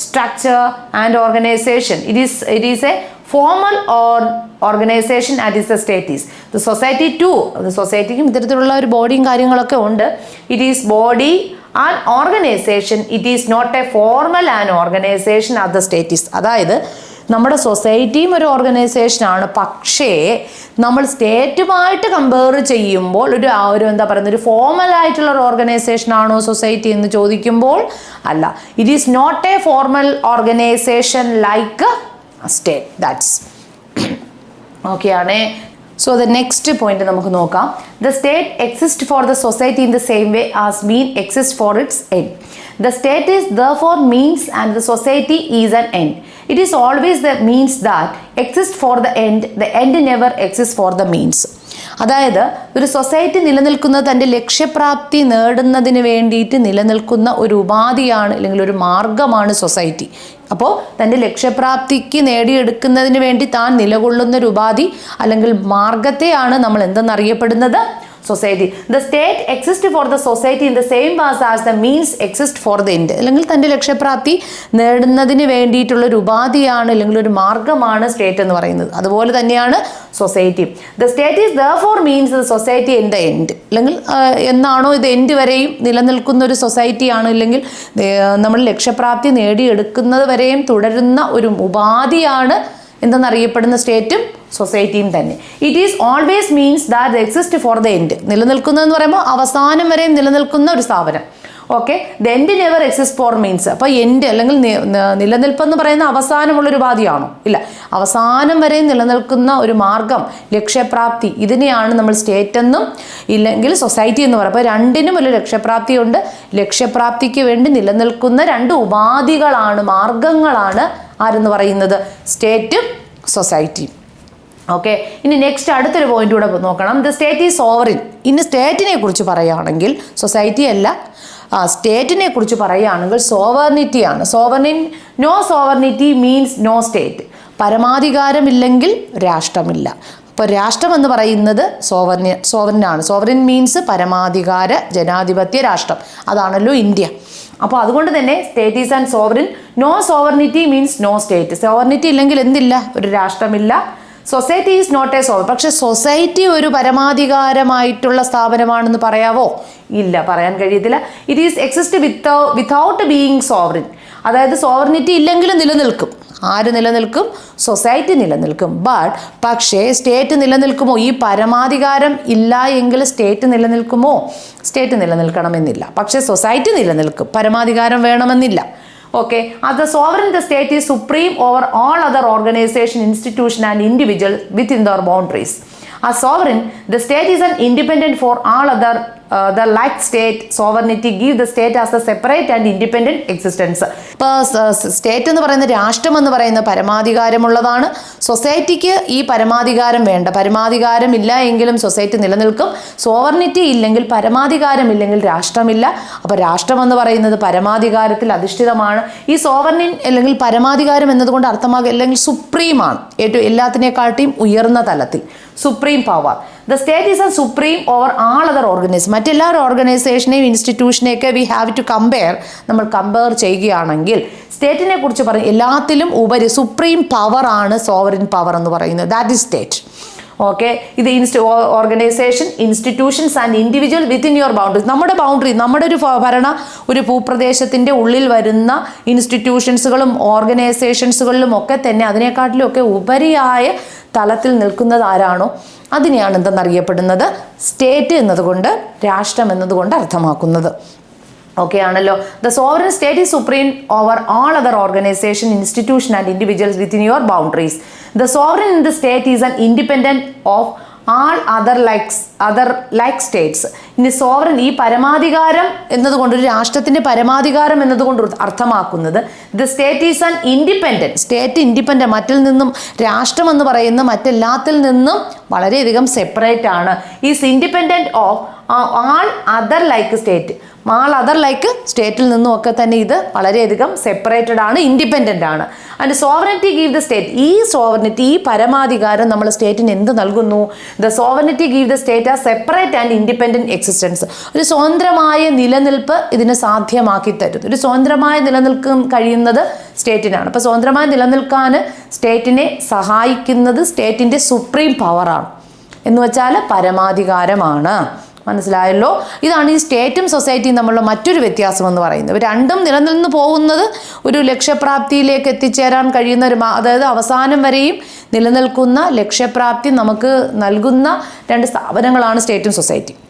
structure and organization. It is a formal or organization as is the state is. The society too, the സൊസൈറ്റിക്കും ഇത്തരത്തിലുള്ള ഒരു ബോഡിയും കാര്യങ്ങളൊക്കെ ഉണ്ട്. It is body and organization. It is not a formal and organization as the state is. അതായത് നമ്മുടെ സൊസൈറ്റിയും ഒരു ഓർഗനൈസേഷനാണ്. പക്ഷേ നമ്മൾ സ്റ്റേറ്റുമായിട്ട് compare ചെയ്യുമ്പോൾ ഒരു എന്താ പറയുന്നത്, ഒരു ഫോർമൽ ആയിട്ടുള്ള ഒരു ഓർഗനൈസേഷൻ ആണോ സൊസൈറ്റി എന്ന് ചോദിക്കുമ്പോൾ അല്ല. It is not a formal organisation like state. That's okay ആണ്. So the next point നമുക്ക് നോക്കാം. The state exists for the society in the same way as mean exists for its end. The state is therefore means and the society is an end. It is always the means that exists for the end. The end never exists for the means. അതായത് ഒരു society നിലനിൽക്കുന്നത് തൻ്റെ ലക്ഷ്യപ്രാപ്തി നേടുന്നതിന് വേണ്ടിയിട്ട് നിലനിൽക്കുന്ന ഒരു ഉപാധിയാണ്, അല്ലെങ്കിൽ ഒരു മാർഗമാണ് സൊസൈറ്റി. അപ്പോൾ തൻ്റെ ലക്ഷ്യപ്രാപ്തിക്ക് നേടിയെടുക്കുന്നതിന് വേണ്ടി താൻ നിലകൊള്ളുന്ന ഒരു ഉപാധി അല്ലെങ്കിൽ മാർഗത്തെയാണ് നമ്മൾ എന്തെന്നറിയപ്പെടുന്നത്? Society. The state exist for the society in the same was as the means exist for the end. അല്ലെങ്കിൽ തൻ്റെ ലക്ഷ്യപ്രാപ്തി നേടുന്നതിന് വേണ്ടിയിട്ടുള്ള ഒരു ഉപാധിയാണ് അല്ലെങ്കിൽ ഒരു മാർഗമാണ് സ്റ്റേറ്റ് എന്ന് പറയുന്നത്. അതുപോലെ തന്നെയാണ് society. The state is therefore means the society in the end. അല്ലെങ്കിൽ എന്നാണോ ഇത് എൻഡ് വരെയും നിലനിൽക്കുന്ന ഒരു സൊസൈറ്റിയാണ്, ഇല്ലെങ്കിൽ നമ്മൾ ലക്ഷ്യപ്രാപ്തി നേടിയെടുക്കുന്നത് വരെയും തുടരുന്ന ഒരു ഉപാധിയാണ് എന്തെന്നറിയപ്പെടുന്ന സ്റ്റേറ്റും സൊസൈറ്റിയും തന്നെ. It is always means that exist for the end. നിലനിൽക്കുന്നതെന്ന് പറയുമ്പോൾ അവസാനം വരെയും നിലനിൽക്കുന്ന ഒരു സ്ഥാപനം. Okay. The end never exist for means. അപ്പോൾ എൻഡ് അല്ലെങ്കിൽ നിലനിൽപ്പെന്ന് പറയുന്ന അവസാനമുള്ളൊരു ഉപാധിയാണോ? ഇല്ല, അവസാനം വരെയും നിലനിൽക്കുന്ന ഒരു മാർഗം, ലക്ഷ്യപ്രാപ്തി, ഇതിനെയാണ് നമ്മൾ സ്റ്റേറ്റ് എന്നും ഇല്ലെങ്കിൽ സൊസൈറ്റി എന്ന് പറയുക. അപ്പോൾ രണ്ടിനും ഒരു ലക്ഷ്യപ്രാപ്തിയുണ്ട്. ലക്ഷ്യപ്രാപ്തിക്ക് വേണ്ടി നിലനിൽക്കുന്ന രണ്ട് ഉപാധികളാണ്, മാർഗങ്ങളാണ് ആരെന്ന് പറയുന്നത്? സ്റ്റേറ്റും സൊസൈറ്റിയും. ഓക്കെ. ഇനി നെക്സ്റ്റ് അടുത്തൊരു പോയിന്റ് കൂടെ നോക്കണം. The state is sovereign. ഇനി സ്റ്റേറ്റിനെ കുറിച്ച് പറയുകയാണെങ്കിൽ സൊസൈറ്റി അല്ല, സ്റ്റേറ്റിനെ കുറിച്ച് പറയുകയാണെങ്കിൽ സോവർണിറ്റിയാണ്. No sovereignty means no state. പരമാധികാരമില്ലെങ്കിൽ രാഷ്ട്രമില്ല. അപ്പോൾ രാഷ്ട്രം എന്ന് പറയുന്നത് സോവറിനാണ്. സോവറിൻ മീൻസ് പരമാധികാര ജനാധിപത്യ രാഷ്ട്രം. അതാണല്ലോ ഇന്ത്യ. അപ്പോൾ അതുകൊണ്ട് തന്നെ state is and sovereign. No sovereignty means no state. Sovereignty ഇല്ലെങ്കിൽ എന്തില്ല? ഒരു രാഷ്ട്രമില്ല. Society is not a sovereign. പക്ഷെ സൊസൈറ്റി ഒരു പരമാധികാരമായിട്ടുള്ള സ്ഥാപനമാണെന്ന് പറയാവോ? ഇല്ല, പറയാൻ കഴിയത്തില്ല. It is exist without being sovereign. അതായത് സോവർണിറ്റി ഇല്ലെങ്കിലും നിലനിൽക്കും. ആര് നിലനിൽക്കും? സൊസൈറ്റി നിലനിൽക്കും. പക്ഷേ സ്റ്റേറ്റ് നിലനിൽക്കുമോ? ഈ പരമാധികാരം ഇല്ല എങ്കിൽ സ്റ്റേറ്റ് നിലനിൽക്കുമോ? സ്റ്റേറ്റ് നിലനിൽക്കണമെന്നില്ല. പക്ഷേ സൊസൈറ്റി നിലനിൽക്കും. പരമാധികാരം വേണമെന്നില്ല. Okay, as the sovereign, the state is supreme over all other organization, institution and individual within their boundaries. As sovereign, the state is an independent for all other. The like state sovereignty give the state as a separate and independent existence. ഇപ്പോൾ state എന്ന് പറയുന്ന രാഷ്ട്രം എന്ന് പറയുന്ന പരമാധികാരമുള്ളതാണ്. സൊസൈറ്റിക്ക് ഈ പരമാധികാരം വേണ്ട. പരമാധികാരം ഇല്ല എങ്കിലും സൊസൈറ്റി നിലനിൽക്കും. സോവർണിറ്റി ഇല്ലെങ്കിൽ, പരമാധികാരമില്ലെങ്കിൽ രാഷ്ട്രമില്ല. അപ്പോൾ രാഷ്ട്രം എന്ന് പറയുന്നത് പരമാധികാരത്തിൽ അധിഷ്ഠിതമാണ്. ഈ സോവർണിൻ അല്ലെങ്കിൽ പരമാധികാരം എന്നതുകൊണ്ട് അർത്ഥമാകുക അല്ലെങ്കിൽ സുപ്രീമാണ്. ഏറ്റവും എല്ലാത്തിനേക്കാട്ടിയും ഉയർന്ന തലത്തിൽ supreme power. The state is a supreme over all other organizations. മറ്റെല്ലാ ഓർഗനൈസേഷനെയും ഇൻസ്റ്റിറ്റ്യൂഷനെയൊക്കെ വി ഹാവ് ടു നമ്മൾ കമ്പയർ ചെയ്യുകയാണെങ്കിൽ സ്റ്റേറ്റിനെ കുറിച്ച് പറയും എല്ലാത്തിലും ഉപരി സുപ്രീം പവർ ആണ് സോവറിൻ പവർ എന്ന് പറയുന്നത്. That is state. ഓക്കെ. ഇത് organisation, institutions and individual within your boundary. നമ്മുടെ ഒരു ഭൂപ്രദേശത്തിൻ്റെ ഉള്ളിൽ വരുന്ന ഇൻസ്റ്റിറ്റ്യൂഷൻസുകളും ഓർഗനൈസേഷൻസുകളിലും ഒക്കെ തന്നെ അതിനെക്കാട്ടിലും ഒക്കെ ഉപരിയായ തലത്തിൽ നിൽക്കുന്നത് ആരാണോ അതിനെയാണ് എന്തെന്നറിയപ്പെടുന്നത്? സ്റ്റേറ്റ് എന്നതുകൊണ്ട്, രാഷ്ട്രം എന്നതുകൊണ്ട് അർത്ഥമാക്കുന്നത്. ഓക്കെ ആണല്ലോ. The sovereign state is supreme over all other organization, institution and individuals within your boundaries. The sovereign in the state is an independent of all other like states. ഇനി സോവറിൻ, ഈ പരമാധികാരം എന്നതുകൊണ്ട്, ഒരു രാഷ്ട്രത്തിൻ്റെ പരമാധികാരം എന്നതുകൊണ്ട് അർത്ഥമാക്കുന്നത് the state is an independent. State independent, മറ്റിൽ നിന്നും, രാഷ്ട്രം എന്ന് പറയുന്ന മറ്റെല്ലാത്തിൽ നിന്നും വളരെയധികം സെപ്പറേറ്റ് ആണ്. Is independent of all other like state, all other like സ്റ്റേറ്റിൽ നിന്നും ഒക്കെ തന്നെ ഇത് വളരെയധികം സെപ്പറേറ്റഡ് ആണ്, ഇൻഡിപെൻഡൻ്റ് ആണ്. And sovereignty give the state, ഈ സോവറിനിറ്റി, ഈ പരമാധികാരം നമ്മൾ സ്റ്റേറ്റിന് എന്ത് നൽകുന്നു? The sovereignty give the state ആ സെപ്പറേറ്റ് ആൻഡ് ഇൻഡിപെൻഡൻറ്റ് എക്സിസ്റ്റൻസ്, ഒരു സ്വതന്ത്രമായ നിലനിൽപ്പ് ഇതിന് സാധ്യമാക്കി തരുന്നു. ഒരു സ്വതന്ത്രമായി നിലനിൽക്കാൻ കഴിയുന്നത് സ്റ്റേറ്റിനാണ്. അപ്പോൾ സ്വതന്ത്രമായി നിലനിൽക്കാൻ സ്റ്റേറ്റിനെ സഹായിക്കുന്നത് സ്റ്റേറ്റിൻ്റെ സുപ്രീം പവറാണ്, എന്ന് വെച്ചാൽ പരമാധികാരമാണ്. മനസ്സിലായല്ലോ? ഇതാണ് ഈ സ്റ്റേറ്റും സൊസൈറ്റിയും തമ്മിലുള്ള മറ്റൊരു വ്യത്യാസം എന്ന് പറയുന്നത്. ഇവ രണ്ടും നിലനിന്ന് പോകുന്നത് ഒരു ലക്ഷ്യപ്രാപ്തിയിലേക്ക് എത്തിച്ചേരാൻ കഴിയുന്ന അതായത് അവസാനം വരെയും നിലനിൽക്കുന്ന ലക്ഷ്യപ്രാപ്തി നമുക്ക് നൽകുന്ന രണ്ട് സ്ഥാപനങ്ങളാണ് സ്റ്റേറ്റും സൊസൈറ്റി.